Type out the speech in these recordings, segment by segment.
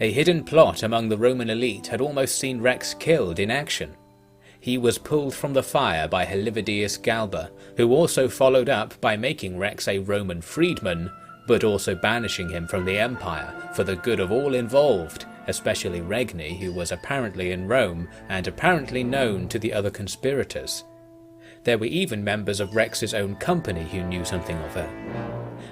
A hidden plot among the Roman elite had almost seen Rex killed in action. He was pulled from the fire by Helividius Galba, who also followed up by making Rex a Roman freedman, but also banishing him from the empire for the good of all involved, especially Regni, who was apparently in Rome and apparently known to the other conspirators. There were even members of Rex's own company who knew something of her.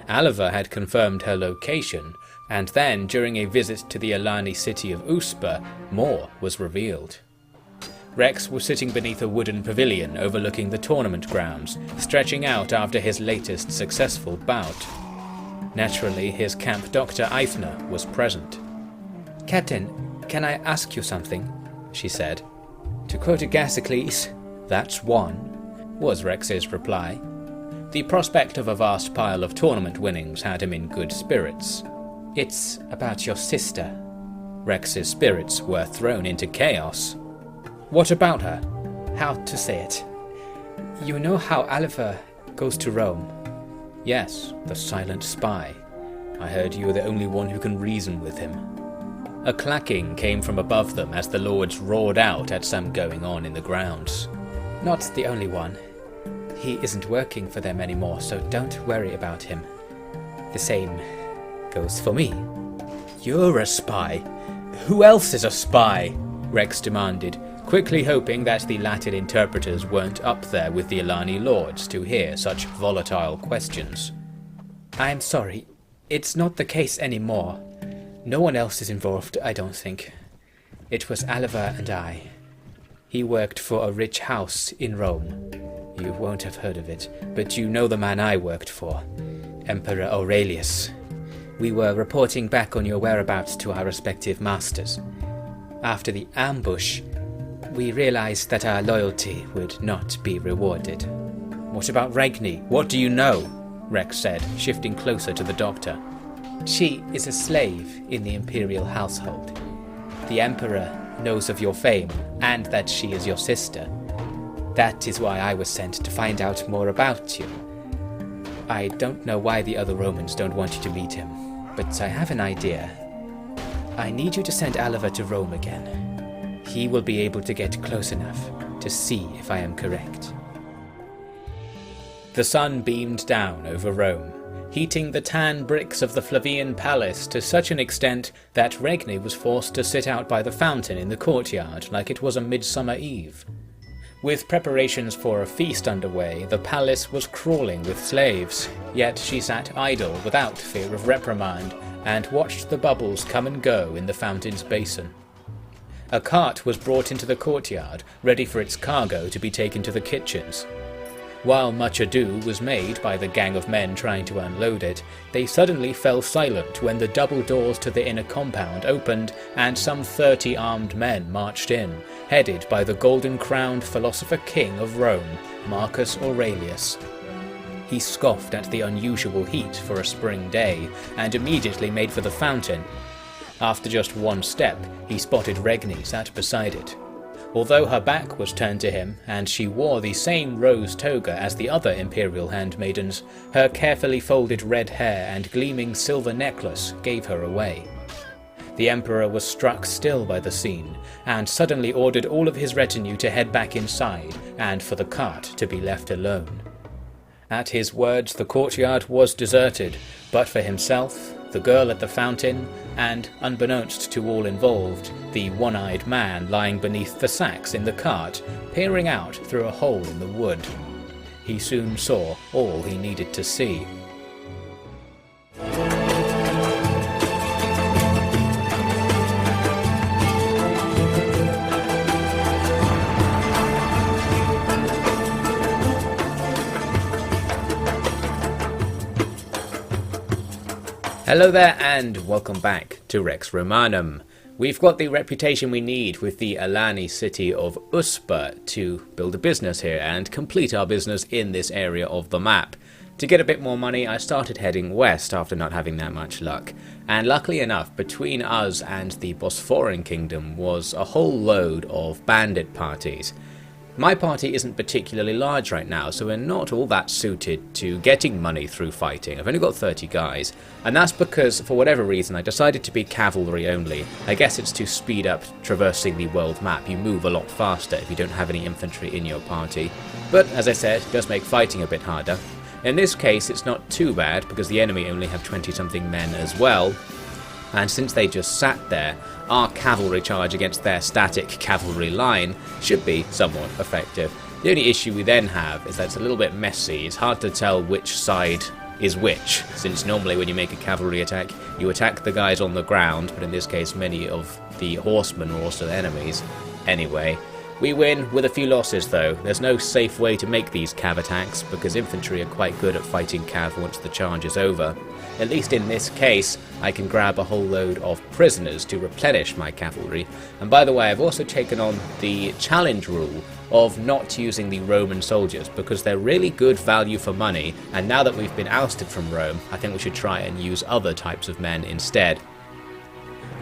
Alva had confirmed her location, and then during a visit to the Alani city of Uspa, more was revealed. Rex was sitting beneath a wooden pavilion overlooking the tournament grounds, stretching out after his latest successful bout. Naturally, his camp doctor Eithna was present. "Captain, can I ask you something?" she said. "To quote Agasicles, 'That's one,'" was Rex's reply. The prospect of a vast pile of tournament winnings had him in good spirits. "It's about your sister." Rex's spirits were thrown into chaos. "What about her?" "How to say it? You know how Alva goes to Rome?" "Yes, the silent spy. I heard you were the only one who can reason with him." A clacking came from above them as the lords roared out at some going on in the grounds. "Not the only one. He isn't working for them anymore, so don't worry about him. The same goes for me." "You're a spy? Who else is a spy?" Rex demanded, quickly hoping that the Latin interpreters weren't up there with the Alani lords to hear such volatile questions. "I'm sorry, it's not the case anymore. No one else is involved, I don't think. It was Alva and I. He worked for a rich house in Rome. You won't have heard of it, but you know the man I worked for, Emperor Aurelius. We were reporting back on your whereabouts to our respective masters. After the ambush, we realized that our loyalty would not be rewarded." "What about Regni? What do you know?" Rex said, shifting closer to the doctor. "She is a slave in the imperial household. The Emperor knows of your fame and that she is your sister. That is why I was sent to find out more about you. I don't know why the other Romans don't want you to meet him, but I have an idea. I need you to send Alva to Rome again. He will be able to get close enough to see if I am correct." The sun beamed down over Rome, heating the tan bricks of the Flavian palace to such an extent that Regni was forced to sit out by the fountain in the courtyard like it was a midsummer eve. With preparations for a feast underway, the palace was crawling with slaves, yet she sat idle without fear of reprimand and watched the bubbles come and go in the fountain's basin. A cart was brought into the courtyard, ready for its cargo to be taken to the kitchens. While much ado was made by the gang of men trying to unload it, they suddenly fell silent when the double doors to the inner compound opened and some 30 armed men marched in, headed by the golden-crowned philosopher king of Rome, Marcus Aurelius. He scoffed at the unusual heat for a spring day, and immediately made for the fountain. After just one step, he spotted Regni sat beside it. Although her back was turned to him, and she wore the same rose toga as the other imperial handmaidens, her carefully folded red hair and gleaming silver necklace gave her away. The emperor was struck still by the scene, and suddenly ordered all of his retinue to head back inside, and for the cart to be left alone. At his words, the courtyard was deserted, but for himself, the girl at the fountain, and, unbeknownst to all involved, the one-eyed man lying beneath the sacks in the cart, peering out through a hole in the wood. He soon saw all he needed to see. Hello there and welcome back to Rex Romanum. We've got the reputation we need with the Alani city of Uspa to build a business here and complete our business in this area of the map. To get a bit more money, I started heading west after not having that much luck, and luckily enough, between us and the Bosphoran kingdom was a whole load of bandit parties. My party isn't particularly large right now, so we're not all that suited to getting money through fighting. I've only got 30 guys, and that's because, for whatever reason, I decided to be cavalry only. I guess it's to speed up traversing the world map. You move a lot faster if you don't have any infantry in your party. But, as I said, it does make fighting a bit harder. In this case, it's not too bad, because the enemy only have 20-something men as well. And since they just sat there, our cavalry charge against their static cavalry line should be somewhat effective. The only issue we then have is that it's a little bit messy. It's hard to tell which side is which, since normally when you make a cavalry attack, you attack the guys on the ground, but in this case many of the horsemen are also enemies. Anyway, we win with a few losses though. There's no safe way to make these cav attacks, because infantry are quite good at fighting cav once the charge is over. At least in this case, I can grab a whole load of prisoners to replenish my cavalry. And by the way, I've also taken on the challenge rule of not using the Roman soldiers, because they're really good value for money, and now that we've been ousted from Rome, I think we should try and use other types of men instead.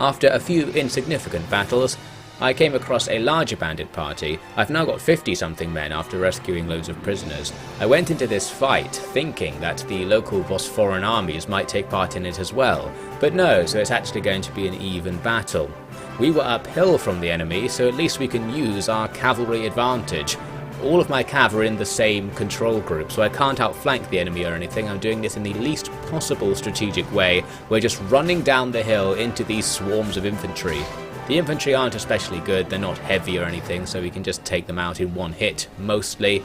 After a few insignificant battles, I came across a larger bandit party. I've now got 50-something men after rescuing loads of prisoners. I went into this fight thinking that the local Bosporan armies might take part in it as well, but no, so it's actually going to be an even battle. We were uphill from the enemy, so at least we can use our cavalry advantage. All of my cav are in the same control group, so I can't outflank the enemy or anything. I'm doing this in the least possible strategic way. We're just running down the hill into these swarms of infantry. The infantry aren't especially good, they're not heavy or anything, so we can just take them out in one hit, mostly.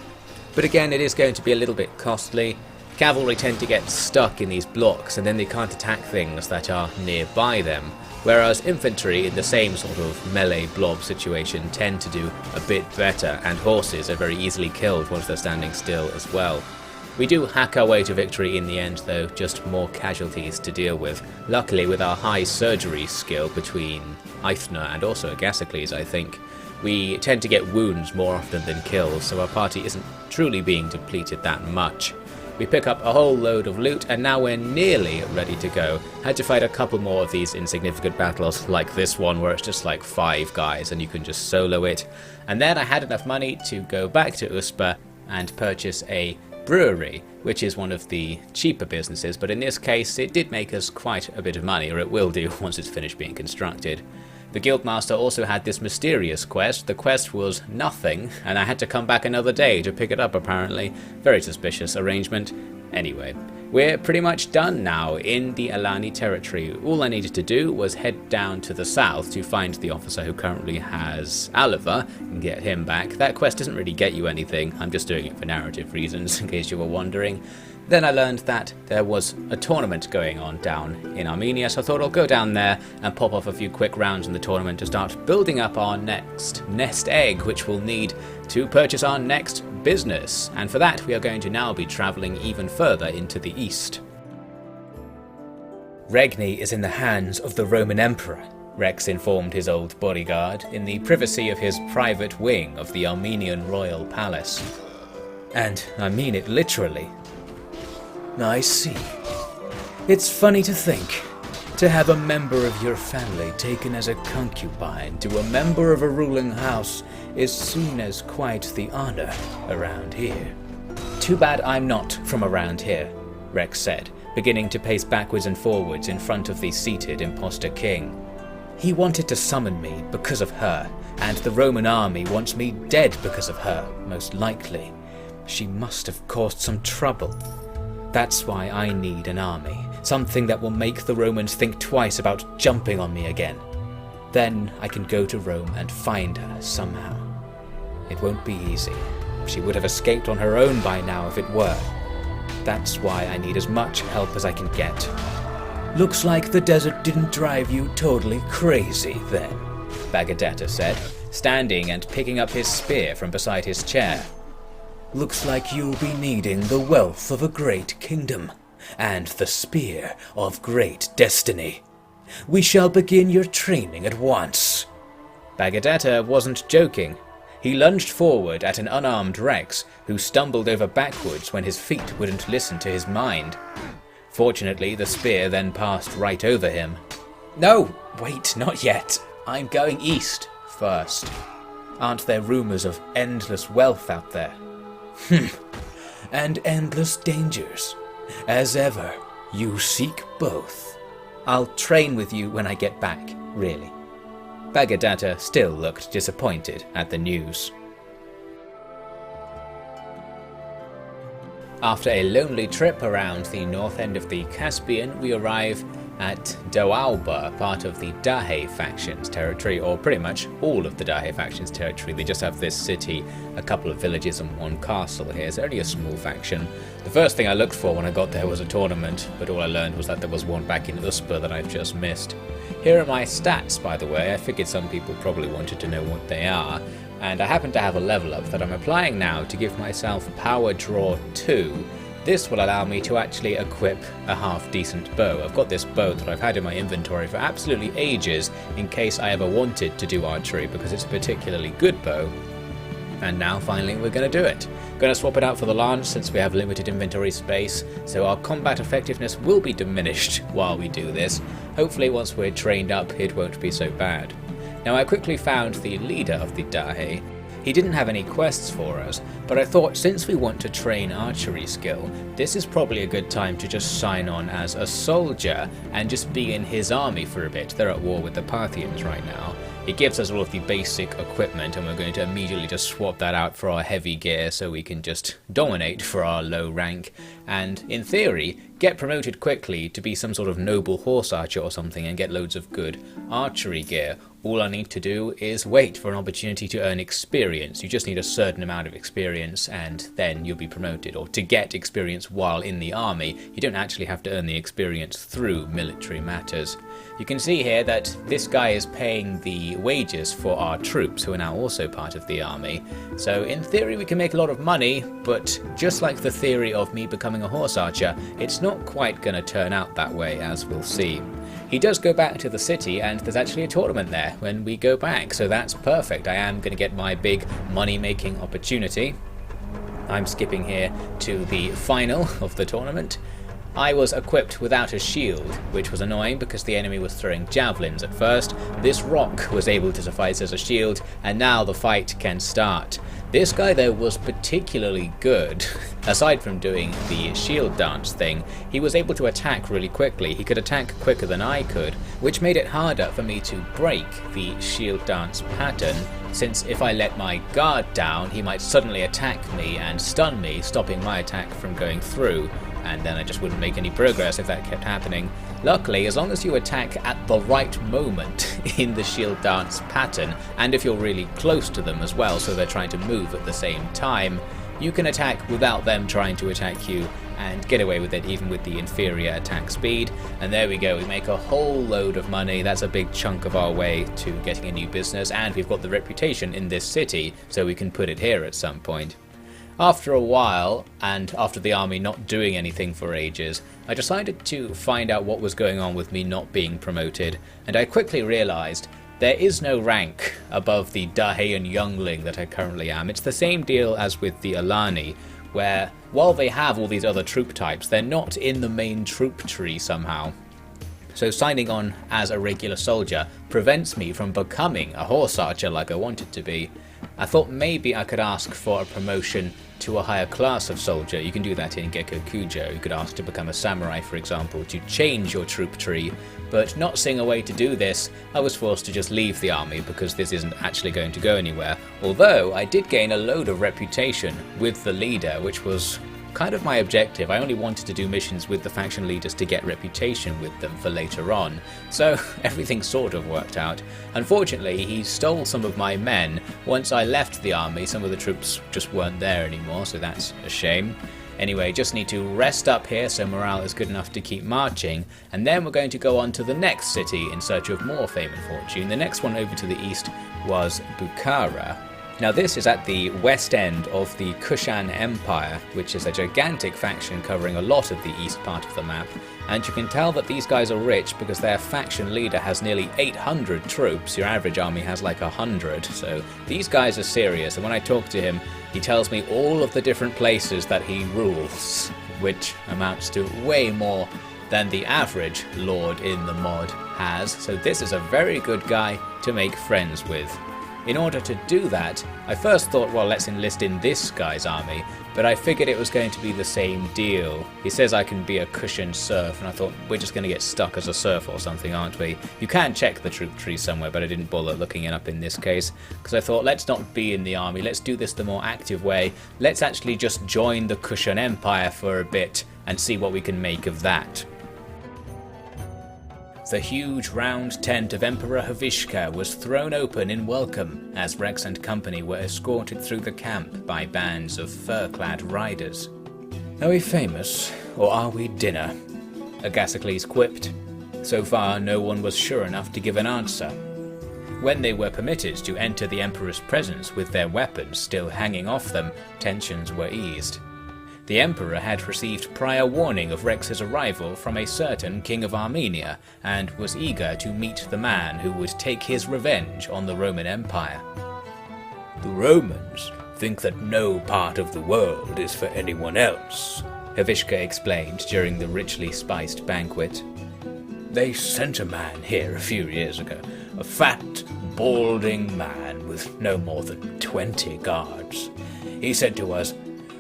But again, it is going to be a little bit costly. Cavalry tend to get stuck in these blocks, and then they can't attack things that are nearby them, whereas infantry in the same sort of melee blob situation tend to do a bit better, and horses are very easily killed once they're standing still as well. We do hack our way to victory in the end though, just more casualties to deal with. Luckily, with our high surgery skill between Aethna and also Agasicles, I think, we tend to get wounds more often than kills, so our party isn't truly being depleted that much. We pick up a whole load of loot, and now we're nearly ready to go. Had to fight a couple more of these insignificant battles, like this one where it's just like 5 guys and you can just solo it. And then I had enough money to go back to Uspa and purchase a brewery, which is one of the cheaper businesses, but in this case it did make us quite a bit of money, or it will do once it's finished being constructed. The Guildmaster also had this mysterious quest. The quest was nothing, and I had to come back another day to pick it up apparently. Very suspicious arrangement. Anyway, we're pretty much done now in the Alani territory. All I needed to do was head down to the south to find the officer who currently has Aliver and get him back. That quest doesn't really get you anything, I'm just doing it for narrative reasons in case you were wondering. Then I learned that there was a tournament going on down in Armenia, so I thought I'll go down there and pop off a few quick rounds in the tournament to start building up our next nest egg, which we'll need to purchase our next business. And for that, we are going to now be travelling even further into the east. Regni is in the hands of the Roman Emperor, Rex informed his old bodyguard in the privacy of his private wing of the Armenian royal palace. And I mean it literally. I see. It's funny to think. To have a member of your family taken as a concubine to a member of a ruling house is seen as quite the honor around here. Too bad I'm not from around here, Rex said, beginning to pace backwards and forwards in front of the seated imposter king. He wanted to summon me because of her, and the Roman army wants me dead because of her, most likely. She must have caused some trouble. That's why I need an army, something that will make the Romans think twice about jumping on me again. Then I can go to Rome and find her somehow. It won't be easy. She would have escaped on her own by now if it were. That's why I need as much help as I can get. Looks like the desert didn't drive you totally crazy then, Bagadetta said, standing and picking up his spear from beside his chair. Looks like you'll be needing the wealth of a great kingdom, and the spear of great destiny. We shall begin your training at once. Bagadetta wasn't joking. He lunged forward at an unarmed Rex, who stumbled over backwards when his feet wouldn't listen to his mind. Fortunately, the spear then passed right over him. No, wait, not yet. I'm going east first. Aren't there rumours of endless wealth out there? And endless dangers. As ever, you seek both. I'll train with you when I get back, really. Bagadatta still looked disappointed at the news. After a lonely trip around the north end of the Caspian, we arrive at Doalba, part of the Daje faction's territory, or pretty much all of the Daje faction's territory. They just have this city, a couple of villages and one castle here. It's only a small faction. The first thing I looked for when I got there was a tournament, but all I learned was that there was one back in Uspa that I've just missed. Here are my stats, by the way. I figured some people probably wanted to know what they are, and I happen to have a level up that I'm applying now to give myself Power Draw 2. This will allow me to actually equip a half-decent bow. I've got this bow that I've had in my inventory for absolutely ages in case I ever wanted to do archery, because it's a particularly good bow. And now finally we're going to do it. Going to swap it out for the lance since we have limited inventory space, so our combat effectiveness will be diminished while we do this. Hopefully once we're trained up it won't be so bad. Now I quickly found the leader of the Daje. He didn't have any quests for us, but I thought since we want to train archery skill, this is probably a good time to just sign on as a soldier and just be in his army for a bit. They're at war with the Parthians right now. It gives us all of the basic equipment, and we're going to immediately just swap that out for our heavy gear so we can just dominate for our low rank, and in theory get promoted quickly to be some sort of noble horse archer or something and get loads of good archery gear. All I need to do is wait for an opportunity to earn experience. You just need a certain amount of experience and then you'll be promoted. Or to get experience while in the army, you don't actually have to earn the experience through military matters. You can see here that this guy is paying the wages for our troops who are now also part of the army. So in theory we can make a lot of money, but just like the theory of me becoming a horse archer, it's not quite going to turn out that way, as we'll see. He does go back to the city and there's actually a tournament there when we go back, so that's perfect. I am going to get my big money-making opportunity. I'm skipping here to the final of the tournament. I was equipped without a shield, which was annoying because the enemy was throwing javelins at first. This rock was able to suffice as a shield, and now the fight can start. This guy though was particularly good. Aside from doing the shield dance thing, he was able to attack really quickly. He could attack quicker than I could, which made it harder for me to break the shield dance pattern, since if I let my guard down, he might suddenly attack me and stun me, stopping my attack from going through. And then I just wouldn't make any progress if that kept happening. Luckily, as long as you attack at the right moment in the shield dance pattern, and if you're really close to them as well, so they're trying to move at the same time, you can attack without them trying to attack you and get away with it even with the inferior attack speed. And there we go, we make a whole load of money. That's a big chunk of our way to getting a new business, and we've got the reputation in this city, so we can put it here at some point. After a while, and after the army not doing anything for ages, I decided to find out what was going on with me not being promoted, and I quickly realised there is no rank above the Dahean youngling that I currently am. It's the same deal as with the Alani, where while they have all these other troop types, they're not in the main troop tree somehow. So signing on as a regular soldier prevents me from becoming a horse archer like I wanted to be. I thought maybe I could ask for a promotion to a higher class of soldier. You can do that in Gekko Kujo. You could ask to become a samurai, for example, to change your troop tree, but not seeing a way to do this, I was forced to just leave the army because this isn't actually going to go anywhere. Although I did gain a load of reputation with the leader, which was kind of my objective. I only wanted to do missions with the faction leaders to get reputation with them for later on, so everything sort of worked out. Unfortunately, he stole some of my men. Once I left the army, some of the troops just weren't there anymore, so that's a shame. Anyway, just need to rest up here so morale is good enough to keep marching, and then we're going to go on to the next city in search of more fame and fortune. The next one over to the east was Bukhara. Now this is at the west end of the Kushan Empire, which is a gigantic faction covering a lot of the east part of the map, and you can tell that these guys are rich because their faction leader has nearly 800 troops. Your average army has like 100, so these guys are serious, and when I talk to him, he tells me all of the different places that he rules, which amounts to way more than the average lord in the mod has, so this is a very good guy to make friends with. In order to do that, I first thought, well, let's enlist in this guy's army, but I figured it was going to be the same deal. He says I can be a Kushan serf, and I thought, we're just going to get stuck as a serf or something, aren't we? You can check the troop tree somewhere, but I didn't bother looking it up in this case, because I thought, let's not be in the army, let's do this the more active way. Let's actually just join the Kushan Empire for a bit, and see what we can make of that. The huge round tent of Emperor Havishka was thrown open in welcome as Rex and company were escorted through the camp by bands of fur-clad riders. "Are we famous, or are we dinner?" Agasicles quipped. So far, no one was sure enough to give an answer. When they were permitted to enter the Emperor's presence with their weapons still hanging off them, tensions were eased. The Emperor had received prior warning of Rex's arrival from a certain King of Armenia, and was eager to meet the man who would take his revenge on the Roman Empire. "The Romans think that no part of the world is for anyone else," Havishka explained during the richly spiced banquet. "They sent a man here a few years ago, a fat, balding man with no more than 20 guards. He said to us,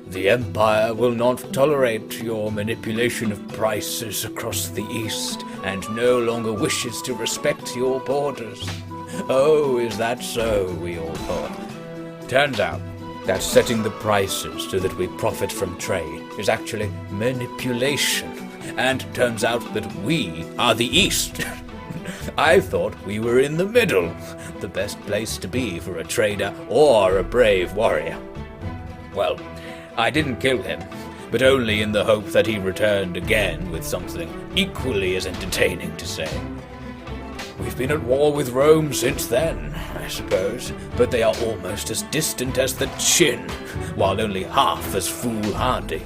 'The Empire will not tolerate your manipulation of prices across the East, and no longer wishes to respect your borders.' Oh, is that so, we all thought. Turns out that setting the prices so that we profit from trade is actually manipulation, and turns out that we are the East. I thought we were in the middle, the best place to be for a trader or a brave warrior. Well, I didn't kill him, but only in the hope that he returned again with something equally as entertaining to say. We've been at war with Rome since then, I suppose, but they are almost as distant as the chin, while only half as foolhardy."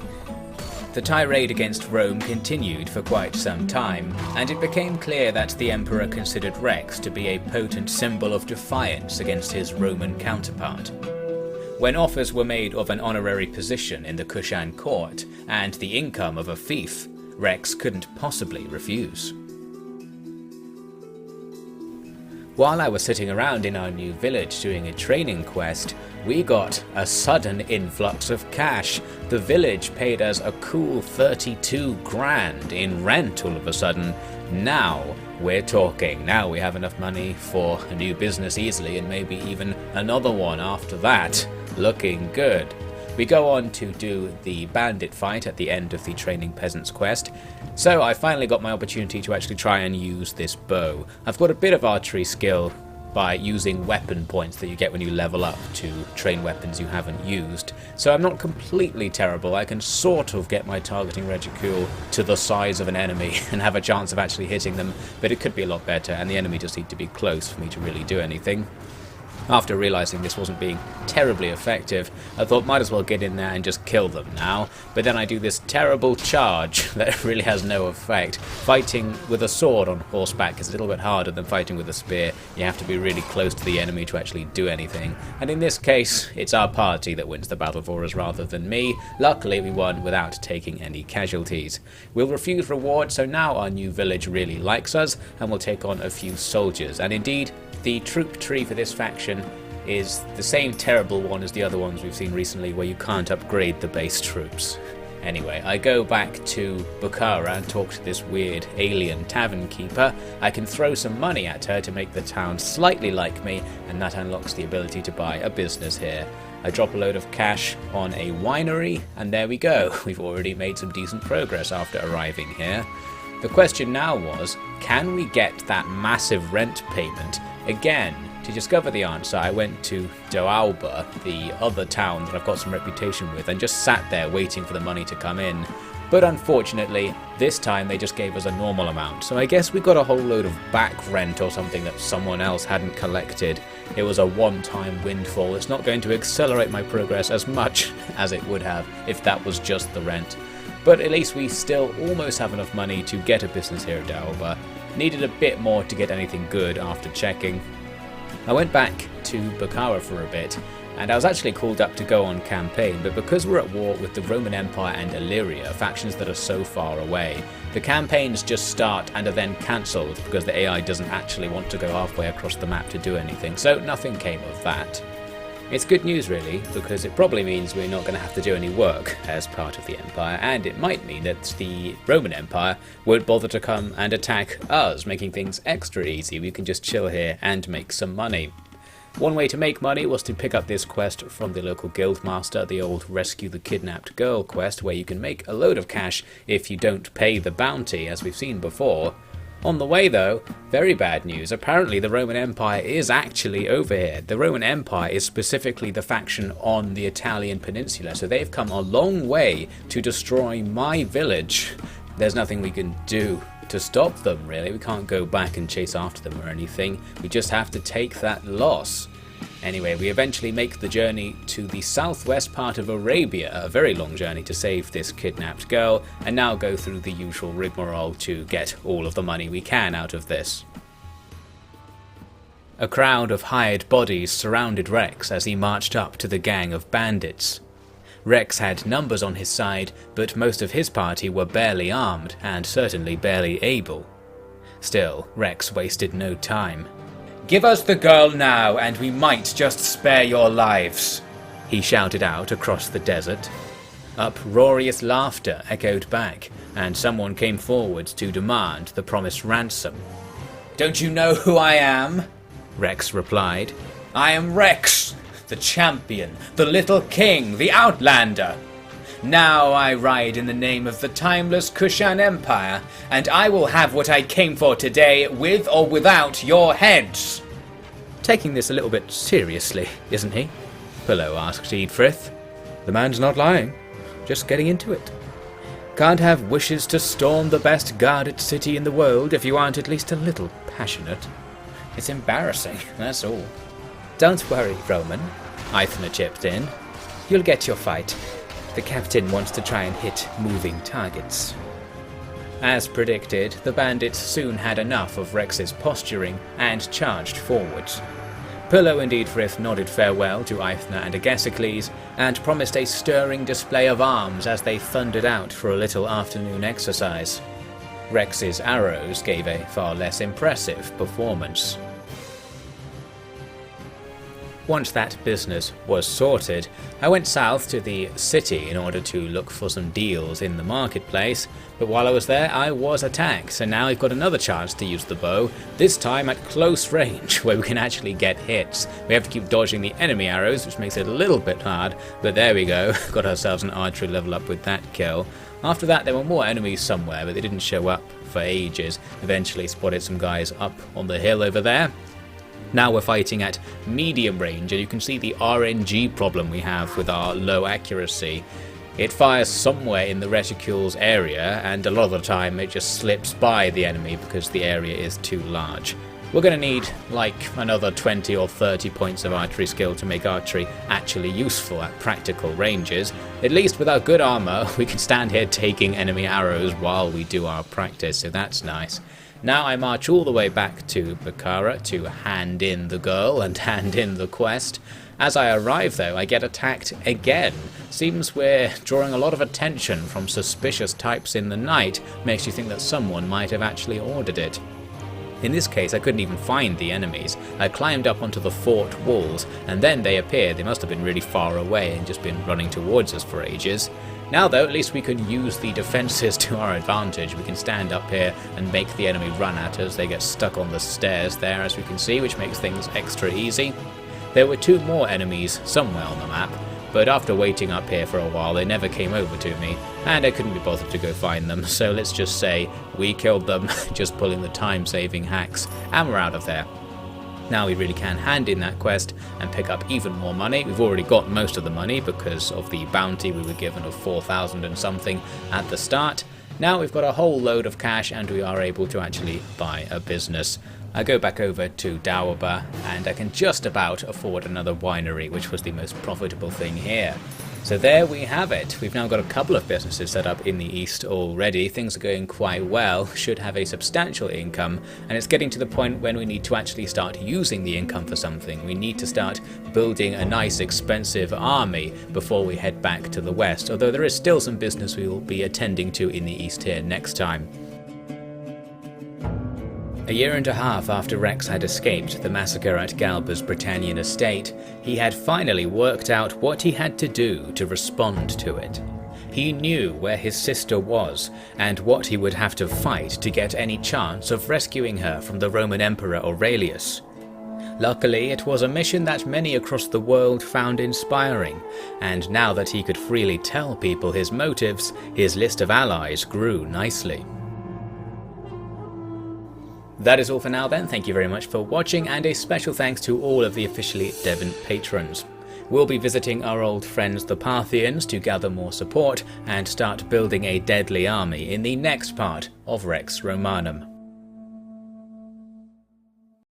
The tirade against Rome continued for quite some time, and it became clear that the Emperor considered Rex to be a potent symbol of defiance against his Roman counterpart. When offers were made of an honorary position in the Kushan court and the income of a fief, Rex couldn't possibly refuse. While I was sitting around in our new village doing a training quest, we got a sudden influx of cash. The village paid us a cool 32 grand in rent all of a sudden. Now we're talking. Now we have enough money for a new business easily, and maybe even another one after that. Looking good. We go on to do the bandit fight at the end of the training peasants quest, so I finally got my opportunity to actually try and use this bow. I've got a bit of archery skill by using weapon points that you get when you level up to train weapons you haven't used, so I'm not completely terrible. I can sort of get my targeting reticule to the size of an enemy and have a chance of actually hitting them, but it could be a lot better, and the enemy just need to be close for me to really do anything. After realizing this wasn't being terribly effective, I thought might as well get in there and just kill them now, but then I do this terrible charge that really has no effect. Fighting with a sword on horseback is a little bit harder than fighting with a spear. You have to be really close to the enemy to actually do anything, and in this case, it's our party that wins the battle for us rather than me. Luckily, we won without taking any casualties. We'll refuse reward, so now our new village really likes us, and we'll take on a few soldiers, and indeed, the troop tree for this faction is the same terrible one as the other ones we've seen recently, where you can't upgrade the base troops. Anyway, I go back to Bukhara and talk to this weird alien tavern keeper. I can throw some money at her to make the town slightly like me, and that unlocks the ability to buy a business here. I drop a load of cash on a winery, and there we go. We've already made some decent progress after arriving here. The question now was, can we get that massive rent payment again? To discover the answer, I went to Doalba, the other town that I've got some reputation with, and just sat there waiting for the money to come in. But unfortunately, this time they just gave us a normal amount, so I guess we got a whole load of back rent or something that someone else hadn't collected. It was a one-time windfall. It's not going to accelerate my progress as much as it would have if that was just the rent. But at least we still almost have enough money to get a business here at Doalba. Needed a bit more to get anything good after checking. I went back to Bukhara for a bit, and I was actually called up to go on campaign, but because we're at war with the Roman Empire and Illyria, factions that are so far away, the campaigns just start and are then cancelled because the AI doesn't actually want to go halfway across the map to do anything, so nothing came of that. It's good news really, because it probably means we're not going to have to do any work as part of the Empire, and it might mean that the Roman Empire won't bother to come and attack us, making things extra easy. We can just chill here and make some money. One way to make money was to pick up this quest from the local guildmaster, the old Rescue the Kidnapped Girl quest, where you can make a load of cash if you don't pay the bounty, as we've seen before. On the way though, very bad news, apparently the Roman Empire is actually over here. The Roman Empire is specifically the faction on the Italian peninsula, so they've come a long way to destroy my village. There's nothing we can do to stop them really, we can't go back and chase after them or anything, we just have to take that loss. Anyway, we eventually make the journey to the southwest part of Arabia, a very long journey to save this kidnapped girl, and now go through the usual rigmarole to get all of the money we can out of this. A crowd of hired bodies surrounded Rex as he marched up to the gang of bandits. Rex had numbers on his side, but most of his party were barely armed and certainly barely able. Still, Rex wasted no time. "Give us the girl now, and we might just spare your lives," he shouted out across the desert. Uproarious laughter echoed back, and someone came forward to demand the promised ransom. "Don't you know who I am?" Rex replied. "I am Rex, the champion, the little king, the outlander. Now I ride in the name of the timeless Kushan Empire, and I will have what I came for today, with or without your heads." Taking this a little bit seriously, isn't he? Pillow asked Eadfrith. The man's not lying, just getting into it. Can't have wishes to storm the best guarded city in the world if you aren't at least a little passionate. It's embarrassing, that's all. "Don't worry, Roman," Eithna chipped in. "You'll get your fight. The captain wants to try and hit moving targets." As predicted, the bandits soon had enough of Rex's posturing and charged forwards. Pillow and Eadfrith nodded farewell to Eithna and Agasicles and promised a stirring display of arms as they thundered out for a little afternoon exercise. Rex's arrows gave a far less impressive performance. Once that business was sorted, I went south to the city in order to look for some deals in the marketplace, but while I was there I was attacked, so now I've got another chance to use the bow, this time at close range, where we can actually get hits. We have to keep dodging the enemy arrows, which makes it a little bit hard, but there we go, got ourselves an archery level up with that kill. After that there were more enemies somewhere, but they didn't show up for ages. Eventually spotted some guys up on the hill over there. Now we're fighting at medium range, and you can see the RNG problem we have with our low accuracy. It fires somewhere in the reticule's area, and a lot of the time it just slips by the enemy because the area is too large. We're going to need like another 20 or 30 points of archery skill to make archery actually useful at practical ranges. At least with our good armor, we can stand here taking enemy arrows while we do our practice, so that's nice. Now I march all the way back to Bakara to hand in the girl and hand in the quest. As I arrive though, I get attacked again. Seems we're drawing a lot of attention from suspicious types in the night, makes you think that someone might have actually ordered it. In this case I couldn't even find the enemies. I climbed up onto the fort walls and then they appeared. They must have been really far away and just been running towards us for ages. Now though, at least we can use the defences to our advantage. We can stand up here and make the enemy run at us. They get stuck on the stairs there, as we can see, which makes things extra easy. There were two more enemies somewhere on the map, but after waiting up here for a while they never came over to me, and I couldn't be bothered to go find them, so let's just say we killed them, just pulling the time-saving hacks, and we're out of there. Now we really can hand in that quest and pick up even more money. We've already got most of the money because of the bounty we were given of 4,000 and something at the start. Now we've got a whole load of cash and we are able to actually buy a business. I go back over to Dawaba and I can just about afford another winery, which was the most profitable thing here. So there we have it. We've now got a couple of businesses set up in the east already. Things are going quite well, should have a substantial income, and it's getting to the point when we need to actually start using the income for something. We need to start building a nice expensive army before we head back to the west, although there is still some business we will be attending to in the east here next time. A year and a half after Rex had escaped the massacre at Galba's Britannian estate, he had finally worked out what he had to do to respond to it. He knew where his sister was, and what he would have to fight to get any chance of rescuing her from the Roman Emperor Aurelius. Luckily, it was a mission that many across the world found inspiring, and now that he could freely tell people his motives, his list of allies grew nicely. That is all for now then. Thank you very much for watching, and a special thanks to all of the Officially Devin patrons. We'll be visiting our old friends the Parthians to gather more support and start building a deadly army in the next part of Rex Romanum.